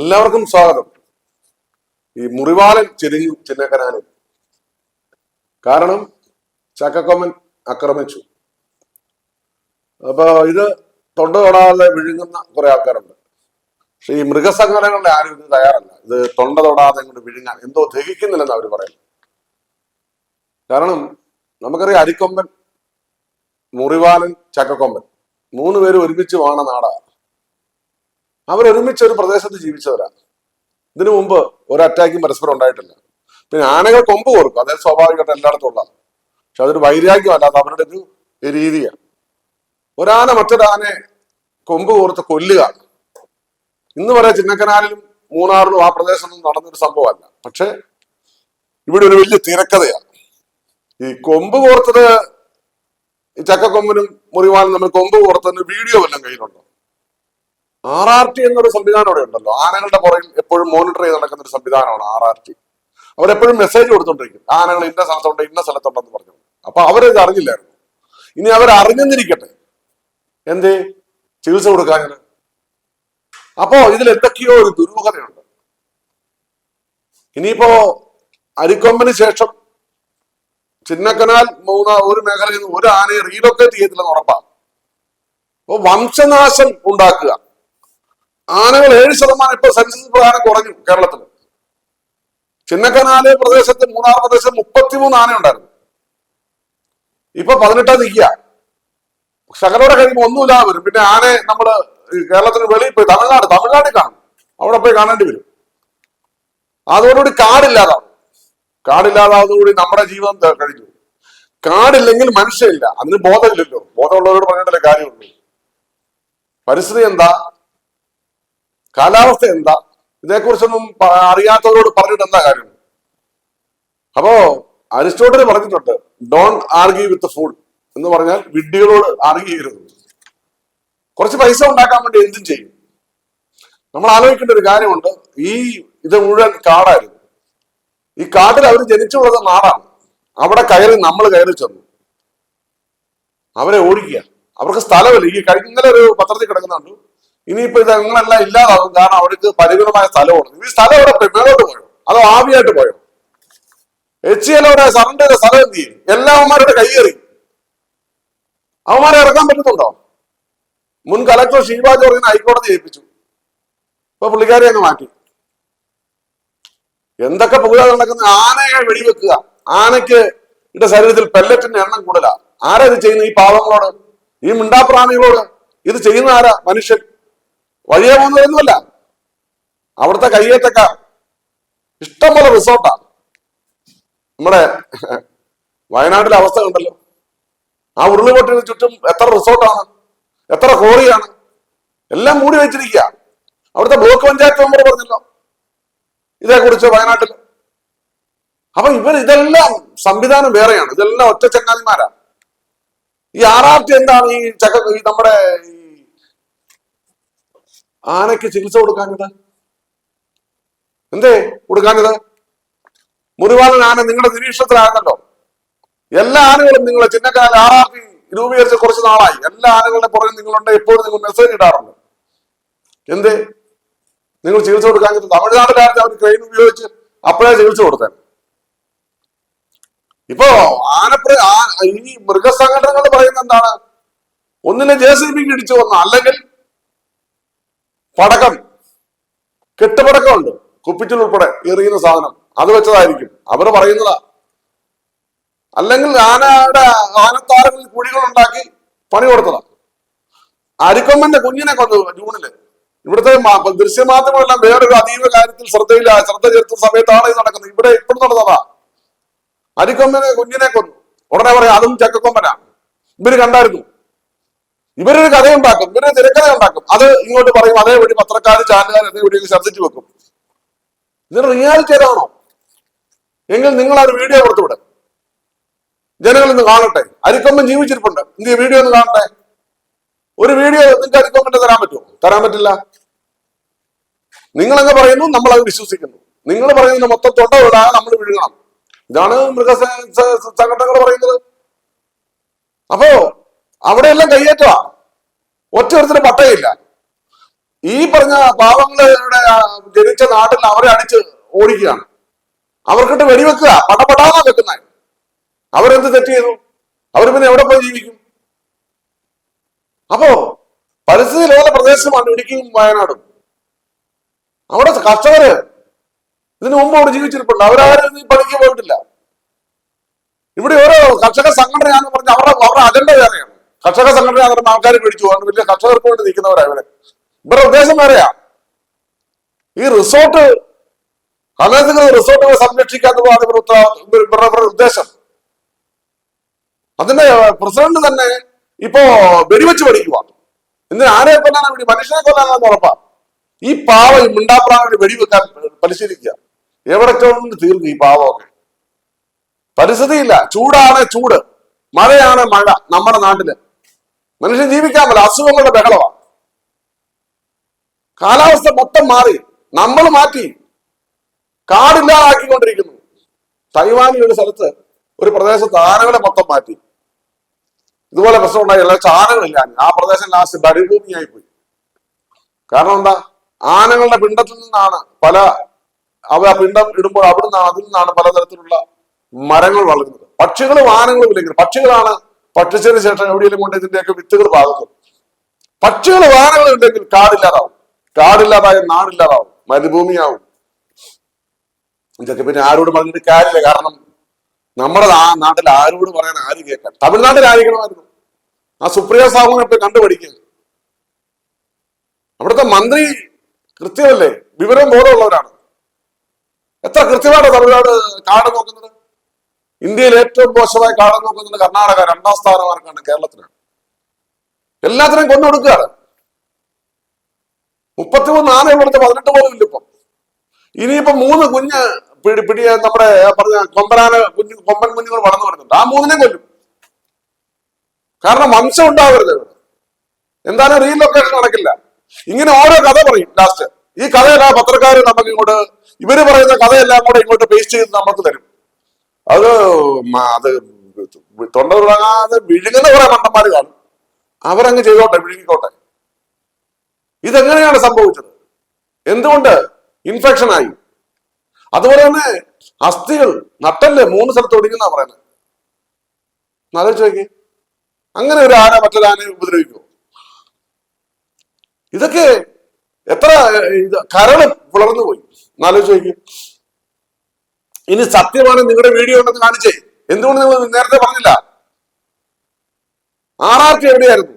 എല്ലാവർക്കും സ്വാഗതം. ഈ മുറിവാലൻ ചെരിഞ്ഞു ചിന്നക്കനാലിൽ. കാരണം ചക്കക്കൊമ്പൻ ആക്രമിച്ചു. അപ്പൊ ഇത് തൊണ്ട തൊടാതെ വിഴുങ്ങുന്ന കുറെ ആൾക്കാരുണ്ട്. പക്ഷെ ഈ മൃഗസംഘടനകളുടെ ആരും ഇത് തയ്യാറല്ല. ഇത് തൊണ്ട തൊടാതെ ഇങ്ങോട്ട് വിഴുങ്ങാൻ എന്തോ ദഹിക്കുന്നില്ലെന്ന് അവർ പറയും. കാരണം നമുക്കറിയാം, അരിക്കൊമ്പൻ, മുറിവാലൻ, ചക്കക്കൊമ്പൻ മൂന്ന് പേരും ഒരുമിച്ച് വാണ നാടാണ്. അവരൊരുമിച്ച് ഒരു പ്രദേശത്ത് ജീവിച്ചവരാണ്. ഇതിനു മുമ്പ് ഒരു അറ്റാക്കും പരസ്പരം ഉണ്ടായിട്ടില്ല. പിന്നെ ആനകൾ കൊമ്പ് കോർക്കും, അതായത് സ്വാഭാവികമായിട്ട് എല്ലായിടത്തും ഉള്ള. പക്ഷെ അതൊരു വൈരാഗ്യമല്ലാതെ അവരുടെ ഒരു രീതിയാണ്. ഒരാന മറ്റൊരാനെ കൊമ്പ് കോർത്ത് കൊല്ലുക ഇന്ന് വരെ ചിന്നക്കനാലിലും മൂന്നാറിലും ആ പ്രദേശത്തൊന്നും നടന്നൊരു സംഭവമല്ല. പക്ഷെ ഇവിടെ ഒരു വലിയ തിരക്കഥയാണ്. ഈ കൊമ്പ് കോർത്തത്, ഈ ചക്കക്കൊമ്പനും മുറിവാനും നമ്മൾ കൊമ്പ് കോർത്തതിന് വീഡിയോ വല്ലതും കയ്യിലുണ്ടോ? RRT എന്നൊരു സംവിധാനം അവിടെ ഉണ്ടല്ലോ. ആനകളുടെ പുറകിൽ എപ്പോഴും മോണിറ്റർ ചെയ്ത് നടക്കുന്ന ഒരു സംവിധാനമാണ് RRT. അവരെപ്പോഴും മെസ്സേജ് കൊടുത്തോണ്ടിരിക്കും, ആനകൾ ഇന്ന സ്ഥലത്തുണ്ട്, ഇന്ന സ്ഥലത്തുണ്ടെന്ന് പറഞ്ഞു. അപ്പൊ അവരിത് അറിഞ്ഞില്ലായിരുന്നു. ഇനി അവരറിഞ്ഞെന്നിരിക്കട്ടെ, എന്തേ ചികിത്സ കൊടുക്കാഞ്ഞത്? അപ്പോ ഇതിൽ എന്തൊക്കെയോ ഒരു ദുരൂഹതയുണ്ട്. ഇനിയിപ്പോ അരിക്കൊമ്പന് ശേഷം ചിന്നക്കനാൽ ഒരു മേഖലയിൽ നിന്ന് ഒരു ആനയെ റീലൊക്കേറ്റ് ചെയ്യത്തില്ലെന്ന് ഉറപ്പാണ്. അപ്പൊ വംശനാശം ഉണ്ടാക്കുക. ആനകൾ 7% ഇപ്പൊ സെൻസസ് പ്രകാരം കുറഞ്ഞു കേരളത്തിൽ. ചിന്നക്കനാല് പ്രദേശത്ത്, മൂന്നാർ പ്രദേശത്ത് 33 ആന ഉണ്ടായിരുന്നു. ഇപ്പൊ 18 നിൽക്കുക. ശകലോടെ കഴിയുമ്പോൾ ഒന്നുമില്ലാതെ വരും. പിന്നെ ആനയെ നമ്മള് കേരളത്തിന് വെളിയിൽ പോയി തമിഴ്നാട്ടിൽ കാണും. അവിടെ പോയി കാണേണ്ടി വരും. അതോടുകൂടി കാടില്ലാതാവതോടുകൂടി നമ്മുടെ ജീവിതം കഴിഞ്ഞു. കാടില്ലെങ്കിൽ മനുഷ്യരില്ല. അതിന് ബോധമില്ലല്ലോ. ബോധമുള്ളവരോട് പറഞ്ഞിട്ടല്ലേ കാര്യമുള്ളൂ. പരിസ്ഥിതി എന്താ, കാലാവസ്ഥ എന്താ, ഇതേക്കുറിച്ചൊന്നും അറിയാത്തവരോട് പറഞ്ഞിട്ട് എന്താ കാര്യം? അപ്പോ അരിസ്റ്റോട്ടിൽ പറഞ്ഞിട്ടുണ്ട്, ഡോണ്ട് ആർഗ്യൂ വിത്ത് ഫൂൾ എന്ന് പറഞ്ഞാൽ വിഡ്ഢികളോട് ആർഗ്യൂ ചെയ്യരുത്. കുറച്ച് പൈസ ഉണ്ടാക്കാൻ വേണ്ടി എന്തും ചെയ്യും. നമ്മൾ ആലോചിക്കേണ്ട ഒരു കാര്യമുണ്ട്. ഇത് മുഴുവൻ കാടായിരുന്നു. ഈ കാട്ടിൽ അവർ ജനിച്ചു വളർന്ന നാടാണ്. അവിടെ നമ്മൾ കയറി ചെന്നു അവരെ ഓടിക്കുക. അവർക്ക് സ്ഥലമില്ല. ഇന്നലെ ഒരു പത്രത്തിൽ കിടക്കുന്നുണ്ട്, ഇനിയിപ്പോ ഇത് അങ്ങനെല്ലാം ഇല്ലാതാവും, കാരണം അവർക്ക് പരിമിതമായ സ്ഥലമാണ്. ഈ സ്ഥലം ഇവിടെ മേലോട്ട് പോയോ, അതോ ആവിയായിട്ട് പോയോ? HCLോടെ സറണ്ടർ ചെയ്ത സ്ഥലം എന്ത് ചെയ്യും? എല്ലാവന്മാരുടെ കയ്യേറി. അവന്മാരെ ഇറക്കാൻ പറ്റുന്നുണ്ടോ? മുൻ കലക്ടർ ഷീബ ജോർജിനെ ഹൈക്കോടതി ഏൽപ്പിച്ചു. ഇപ്പൊ പുള്ളിക്കാരെ അങ്ങ് മാറ്റി. എന്തൊക്കെ പുകഴ നടക്കുന്ന? ആനയെ വെടിവെക്കുക. ആനയ്ക്ക് ശരീരത്തിൽ പെല്ലറ്റിന്റെ എണ്ണം കൂടുതലാ. ആരാ ഇത് ചെയ്യുന്നത്? ഈ പാവങ്ങളോട്, ഈ മിണ്ടാപ്രാണികളോട് ഇത് ചെയ്യുന്ന ആരാ? മനുഷ്യൻ. വഴിയെ പോകുന്നതൊന്നുമല്ല. അവിടുത്തെ കയ്യേറ്റക്കാർ. ഇഷ്ടംപോലെ റിസോർട്ടാ. നമ്മുടെ വയനാട്ടിലെ അവസ്ഥ കണ്ടല്ലോ. ആ ഉരുളുപൊട്ടിന് ചുറ്റും എത്ര റിസോർട്ടാണ്, എത്ര കോറിയാണ്, എല്ലാം മൂടി വെച്ചിരിക്കുക. അവിടുത്തെ ബ്ലോക്ക് പഞ്ചായത്ത് മെമ്പർ പറഞ്ഞല്ലോ ഇതേക്കുറിച്ച് വയനാട്ടിൽ. അപ്പൊ ഇതെല്ലാം സംവിധാനം വേറെയാണ്. ഇതെല്ലാം ഒറ്റ ചങ്ങാതിമാരാ. ഈ RRT എന്താണ്? നമ്മുടെ ആനയ്ക്ക് ചികിത്സ കൊടുക്കാഞ്ഞത് എന്തേ? കൊടുക്കാഞ്ഞത് മുറിവാലൻ ആന നിങ്ങളുടെ നിരീക്ഷണത്തിലായിരുന്നല്ലോ. എല്ലാ ആനകളും നിങ്ങളെ ചിന്നക്കനാൽ RRT രൂപീകരിച്ച് കുറച്ച് നാളായി. എല്ലാ ആനകളുടെ പുറകെ നിങ്ങളുണ്ട്. എപ്പോഴും നിങ്ങൾ മെസ്സേജ് ഇടാറുണ്ട്. എന്തേ നിങ്ങൾ ചികിത്സ കൊടുക്കാഞ്ഞത്? തമിഴ്നാട്ടിലായിരുന്നു അവർ ക്രെയിൻ ഉപയോഗിച്ച് അപ്പോഴേ ചികിത്സ കൊടുത്തേ. ഇപ്പോ ഈ മൃഗസംഘടനകൾ പറയുന്ന എന്താണ്? ഒന്നിനെ JCB ഇടിച്ചു വന്ന, അല്ലെങ്കിൽ പടക്കം, കെട്ടുപടക്കം ഉണ്ട്, കുപ്പിച്ചിൽ ഉൾപ്പെടെ എറിയുന്ന സാധനം, അത് വെച്ചതായിരിക്കും അവർ പറയുന്നതാ. അല്ലെങ്കിൽ ആനത്താരങ്ങളിൽ കുഴികൾ ഉണ്ടാക്കി പണി കൊടുത്തതാ. അരിക്കൊമ്പന്റെ കുഞ്ഞിനെ കൊന്നു ജൂണില്. ഇവിടുത്തെ ദൃശ്യമാധ്യമങ്ങളെല്ലാം വേറൊരു അതീവ കാര്യത്തിൽ ശ്രദ്ധ ചെലുത്തുന്ന സമയത്താണ് ഇത് നടക്കുന്നത്. ഇവിടെ ഇപ്പോഴും നടന്നതാ. അരിക്കൊമ്പനെ കുഞ്ഞിനെ കൊന്നു. ഉടനെ പറയാം അതും ചക്കക്കൊമ്പനാ. ഇവര് കണ്ടായിരുന്നു. ഇവരൊരു കഥയുണ്ടാക്കും, ഇവരൊരു തിരക്കഥ ഉണ്ടാക്കും. അത് ഇങ്ങോട്ട് പറയും. അതേപടി പത്രക്കാർ, ചാനലുകാർ അതേപടി ഛർദ്ദിച്ചു വെക്കും. ഇതിന് റിയാലിറ്റി ഏതാണോ? എങ്കിൽ നിങ്ങൾ ആ ഒരു വീഡിയോ കൊടുത്തുവിടും. ജനങ്ങൾ ഇന്ന് കാണട്ടെ. അരിക്കൊമ്പൻ ജീവിച്ചിരിപ്പുണ്ട്, ഇന്ത്യ വീഡിയോ ഒന്ന് കാണട്ടെ. ഒരു വീഡിയോ നിങ്ങൾക്ക് അരിക്കൊമ്പന്റെ തരാൻ പറ്റുമോ? തരാൻ പറ്റില്ല. നിങ്ങളെന്ന് പറയുന്നു, നമ്മൾ അത് വിശ്വസിക്കുന്നു. നിങ്ങൾ പറയുന്നത് മൊത്തം തൊണ്ട വിടാതെ നമ്മൾ വിഴുങ്ങണം. ഇതാണ് സംഘടനകൾ പറയുന്നത്. അപ്പോ അവിടെയെല്ലാം കയ്യേറ്റമാ. ഒറ്റ പട്ടയില്ല. ഈ പറഞ്ഞ പാവങ്ങളുടെ ജനിച്ച നാട്ടിൽ അവരെ അടിച്ച് ഓടിക്കുകയാണ്. അവർക്കിട്ട് വെടിവെക്കുക, പടപടാന്നാ വെക്കുന്നത്. അവരെന്ത് തെറ്റ് ചെയ്തു? അവർ പിന്നെ എവിടെ പോയി ജീവിക്കും? അപ്പോ പരിസ്ഥിതി ലോല പ്രദേശമാണ് ഇടുക്കിയും വയനാടും. അവിടെ കർഷകര് ഇതിനു മുമ്പ് അവിടെ ജീവിച്ചിരിപ്പുണ്ട്. അവരാരും ഈ പണിക്ക് പോയിട്ടില്ല. ഇവിടെ ഓരോ കർഷക സംഘടനയാണെന്ന് പറഞ്ഞ് അവരുടെ അജണ്ട വേറെയാണ്. കർഷക സംഘടന അവരുടെ ആൾക്കാരെ പിടിച്ചു പോകാൻ വലിയ കർഷകർക്ക് വേണ്ടി നിൽക്കുന്നവരാ ഇവരെ. ഇവരുടെ ഉദ്ദേശം വേറെയാ. ഈ റിസോർട്ട് അനധികൃത റിസോർട്ടുകൾ സംരക്ഷിക്കാത്തതാണ് ഇവരുടെ ഉദ്ദേശം. അതിന്റെ പ്രസിഡന്റ് തന്നെ ഇപ്പോ വെടിവെച്ച് പഠിക്കുക. ഇന്ന് ആരെ കൊല്ലാനാണ് വേണ്ടി? മനുഷ്യനെ കൊല്ലാനാണെന്ന് ഉറപ്പാ. ഈ പാവ ഈ മിണ്ടാപ്രാണിയുടെ വെടിവെക്കാൻ പരിശീലിക്കുക. എവിടെ കൊണ്ട് തീർന്നു ഈ പാവമൊക്കെ? പരിസ്ഥിതിയില്ല. ചൂടാണ് ചൂട്, മഴയാണ് മഴ. നമ്മുടെ നാട്ടില് മനുഷ്യൻ ജീവിക്കാൻ പറ്റില്ല. അസുഖങ്ങളുടെ ബഹളമാണ്. കാലാവസ്ഥ മൊത്തം മാറി, നമ്മൾ മാറ്റി, കാടില്ലാതാക്കിക്കൊണ്ടിരിക്കുന്നു. തൈവാനിൽ ഒരു സ്ഥലത്ത് ഒരു പ്രദേശത്ത് ആനകളെ മൊത്തം മാറ്റി. ഇതുപോലെ പ്രശ്നം ഉണ്ടായി. എല്ലാ ആനകളില്ല. ആ പ്രദേശം ലാസ്റ്റ് മരുഭൂമിയായി പോയി. കാരണം എന്താ? ആനകളുടെ പിണ്ടത്തിൽ നിന്നാണ് പിണ്ടം ഇടുമ്പോൾ അതിൽ നിന്നാണ് പലതരത്തിലുള്ള മരങ്ങൾ വളരുന്നത്. പക്ഷികളും ആനകളും ഇല്ലെങ്കിൽ പക്ഷികളാണ് ഭക്ഷിച്ചതിന് ശേഷം എവിടെയെങ്കിലും കൊണ്ട് ഇതിന്റെയൊക്കെ വിത്തുകൾ പാകുന്നത്. പക്ഷികളും ആനകളും ഉണ്ടെങ്കിൽ കാടില്ലാതാവും. കാടില്ലാതായ നാടില്ലാതാവും, മരുഭൂമിയാവും. ഇതൊക്കെ പിന്നെ ആരോട് പറഞ്ഞിട്ട് കാര്യമില്ല. കാരണം നമ്മുടെ നാട്ടിൽ ആരോട് പറയാൻ ആര് കേൾക്കാൻ? തമിഴ്നാട്ടിലായിരിക്കണമായിരുന്നു. ആ സുപ്രിയ സാഹുവിനെ ഇപ്പൊ കണ്ടുപഠിക്കുക. അവിടുത്തെ മന്ത്രി കൃത്യമല്ലേ, വിവരം ബോധമുള്ളവരാണ്. എത്ര കൃത്യമായിട്ട് തമിഴ്നാട് കാട് നോക്കുന്നത്? ഇന്ത്യയിൽ ഏറ്റവും മോശമായി കാട് നോക്കുന്നത് കർണാടക, 2ാം സ്ഥാനമാർക്കാണ് കേരളത്തിനാണ്. എല്ലാത്തിനെയും കൊണ്ടുകൊടുക്കുകയാണ്. 33 ആനകൾ കൊടുത്ത് 18 പോലും ഇല്ല ഇപ്പം. ഇനിയിപ്പോ 3 കുഞ്ഞ് നമ്മുടെ പറഞ്ഞ കൊമ്പൻ കുഞ്ഞുങ്ങൾ വളർന്നു വരുന്നുണ്ട്. ആ 3നെ കൊല്ലും. കാരണം വംശം ഉണ്ടാവരുത്. എന്തായാലും റീൽ ലൊക്കേഷൻ നടക്കില്ല. ഇങ്ങനെ ഓരോ കഥ പറയും. ലാസ്റ്റ് ഈ കഥയെല്ലാം പത്രക്കാർ നമുക്ക് ഇങ്ങോട്ട്, ഇവര് പറയുന്ന കഥയെല്ലാം കൂടെ ഇങ്ങോട്ട് പേസ്റ്റ് ചെയ്ത് നമുക്ക് തരും. അത് തൊണ്ട തുടങ്ങാതെ വിഴുങ്ങുന്ന കുറെ മണ്ടന്മാര് കാണും. അവരങ്ങ് ചെയ്തോട്ടെ, വിഴുങ്ങിക്കോട്ടെ. ഇതെങ്ങനെയാണ് സംഭവിച്ചത്? എന്തുകൊണ്ട് ഇൻഫെക്ഷൻ ആയി? അതുപോലെ തന്നെ അസ്ഥികൾ, നട്ടല് 3 സ്ഥലത്ത് ഒടിക്കുന്ന പറയുന്നത്. ആലോചിച്ച് നോക്കി. അങ്ങനെ ഒരു ആന മറ്റൊരു ആനയെ ഉപദ്രവിക്കുമോ? ഇതൊക്കെ എത്ര കരള് പുലർന്നു പോയി. ആലോചിച്ച് നോക്കി. ഇനി സത്യമാണ് നിങ്ങളുടെ വീഡിയോ ഉണ്ടെന്ന് കാണിച്ചേ. എന്തുകൊണ്ട് നിങ്ങൾ നേരത്തെ പറഞ്ഞില്ല? RRT എവിടെയായിരുന്നു?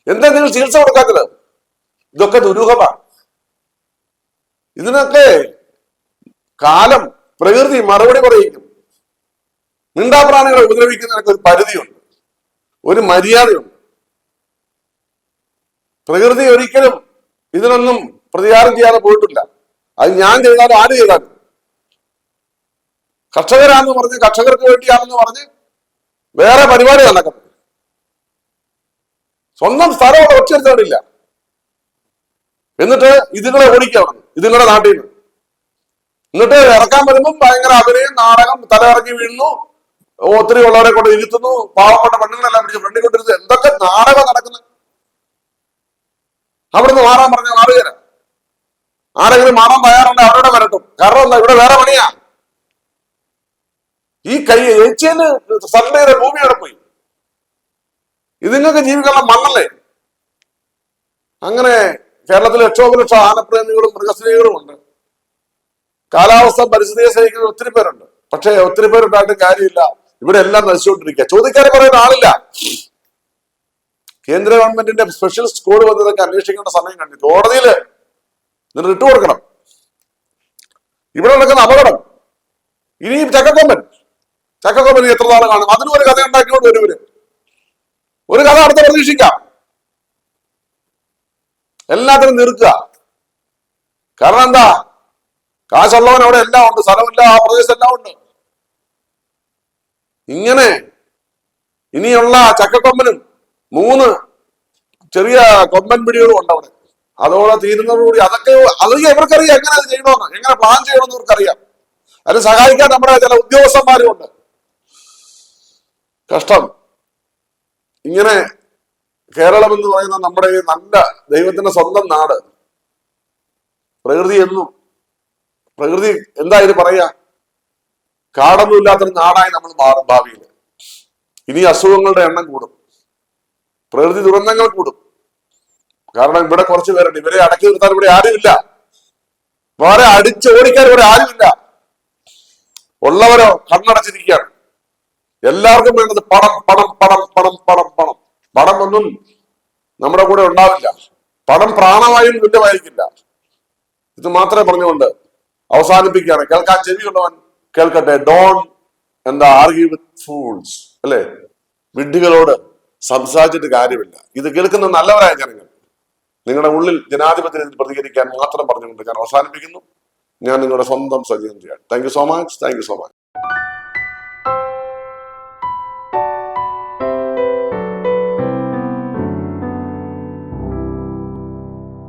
എന്താ നിങ്ങൾ ചികിത്സ കൊടുക്കാത്തത്? ഇതൊക്കെ ദുരൂഹമാണ്. ഇതിനൊക്കെ കാലം, പ്രകൃതി മറുപടി പറയിക്കും. മിണ്ടാപ്രാണികളെ ഉപദ്രവിക്കുന്നതിനൊക്കെ ഒരു പരിധിയുണ്ട്, ഒരു മര്യാദയുണ്ട്. പ്രകൃതി ഒരിക്കലും ഇതിനൊന്നും പ്രതികാരം ചെയ്യാതെ പോയിട്ടില്ല. അത് ഞാൻ ചെയ്താലും ആര് ചെയ്താലും. കർഷകരാന്ന് പറഞ്ഞ്, കർഷകർക്ക് വേണ്ടിയാണെന്ന് പറഞ്ഞ് വേറെ പരിപാടി നടക്കുന്നത്. സ്വന്തം സ്ഥലം ഒച്ചെടുത്തില്ല. എന്നിട്ട് ഇതുങ്ങളെ ഓടിക്കണം, ഇതുങ്ങളുടെ നാട്ടിൽ നിന്ന്. എന്നിട്ട് ഇറക്കാൻ വരുമ്പം ഭയങ്കര അഭിനയം, നാടകം, തലയിറങ്ങി വീഴുന്നു, ഒത്തിരി ഉള്ളവരെ കൊണ്ട് ഇരുത്തുന്നു, പാവപ്പെട്ട പെണ്ണുങ്ങളെല്ലാം പിടിച്ച് ഫ്രണ്ടിൽ കൊണ്ടിരുന്നു. എന്തൊക്കെ നാടകം നടക്കുന്നത്! അവിടുന്ന് മാറാൻ പറഞ്ഞ മാറുകയാണ്. ആരെങ്കിലും മാറാൻ തയ്യാറുണ്ട് അവരുടെ വരട്ടും. കാരണം എന്താ? ഇവിടെ വേറെ പണിയാ. ഈ ഏച്ചിയന് സൺഡേയുടെ ഭൂമിയോടെ പോയി. ഇതിങ്ങൾക്ക് ജീവിക്കാനുള്ള മണ്ണല്ലേ? അങ്ങനെ കേരളത്തിൽ ലക്ഷോപലക്ഷം ആനപ്രേമികളും മൃഗസ്നേഹികളും ഉണ്ട്. കാലാവസ്ഥ പരിസ്ഥിതിയെ സ്നേഹിക്കുന്ന ഒത്തിരി പേരുണ്ട്. പക്ഷെ ഒത്തിരി പേരുണ്ടായിട്ട് കാര്യമില്ല. ഇവിടെ എല്ലാം നശിച്ചുകൊണ്ടിരിക്കുക. ചോദിക്കാതെ പറയുന്ന ആളില്ല. കേന്ദ്ര ഗവൺമെന്റിന്റെ സ്പെഷ്യൽ സ്ക്വാഡ് വന്നതൊക്കെ അന്വേഷിക്കേണ്ട സമയം കണ്ടു. കോടതിയില് ഇതിന് ഇട്ടു കൊടുക്കണം. ഇവിടെ നടക്കുന്ന അപകടം. ഇനിയും ചക്കക്കൊമ്പൻ എത്ര നാളെ കാണും? അതിനും ഒരു കഥ ഉണ്ടാക്കിക്കൊണ്ട് വരും. ഒരു കഥ അടുത്ത പ്രതീക്ഷിക്കാം. എല്ലാത്തിനും നിൽക്കുക. കാരണം എന്താ? കാശുള്ളവൻ അവിടെ എല്ലാം ഉണ്ട്, സ്ഥലമില്ല, ആ പ്രദേശം എല്ലാം ഉണ്ട്. ഇങ്ങനെ ഇനിയുള്ള ചക്കക്കൊമ്പനും 3 ചെറിയ കൊമ്പൻ പിടികളും ഉണ്ട് അവിടെ. അതോടെ തീരുന്നതോടുകൂടി അതൊക്കെ ഇവർക്കറിയാം എങ്ങനെ അത് ചെയ്യണമെന്ന്, എങ്ങനെ പ്ലാൻ ചെയ്യണമെന്ന് ഇവർക്കറിയാം. അതിന് സഹായിക്കാൻ നമ്മുടെ ചില ഉദ്യോഗസ്ഥന്മാരും ഉണ്ട്. കഷ്ടം. ഇങ്ങനെ കേരളം എന്ന് പറയുന്ന നമ്മുടെ ഈ നല്ല ദൈവത്തിന്റെ സ്വന്തം നാട് പ്രകൃതി എന്നും പ്രകൃതി എന്താ ഇത് പറയാ, കാടൊന്നും ഇല്ലാത്തൊരു നാടായി നമ്മൾ മാറും ഭാവിയിൽ. ഇനി അസുഖങ്ങളുടെ എണ്ണം കൂടും, പ്രകൃതി ദുരന്തങ്ങൾ കൂടും. കാരണം ഇവിടെ കുറച്ച് പേരുണ്ട്, ഇവരെ അടക്കി നിർത്താൻ ഇവിടെ ആരുമില്ല, വേറെ അടിച്ചോടിക്കാൻ ഇവിടെ ആരുമില്ല. ഉള്ളവരോ കണ്ണടച്ചിരിക്കുകയാണ്. എല്ലാവർക്കും വേണ്ടത് പണം പണം പണം പണം പണം പണം. പണം ഒന്നും നമ്മുടെ കൂടെ ഉണ്ടാവില്ല. പണം പ്രാണവായും തുല്യമായിരിക്കില്ല. ഇത് മാത്രമേ പറഞ്ഞുകൊണ്ട് അവസാനിപ്പിക്കുകയാണ്. കേൾക്കാൻ ചെവിയുള്ളവൻ കേൾക്കട്ടെ. ഡോൺ ആർഗ്യൂ വിത്ത് ഫൂൾസ്, അല്ലെ? വിഡ്ഢികളോട് സംസാരിച്ചിട്ട് കാര്യമില്ല. ഇത് കേൾക്കുന്ന നല്ലവരായ ജനങ്ങൾ, നിങ്ങളുടെ ഉള്ളിൽ ജനാധിപത്യത്തിൽ പ്രതികരിക്കാൻ മാത്രം പറഞ്ഞുകൊണ്ട് ഞാൻ അവസാനിപ്പിക്കുന്നു. ഞാൻ നിങ്ങളുടെ സ്വന്തം സജീവൻ ചെയ്യാൻ. Thank you so much.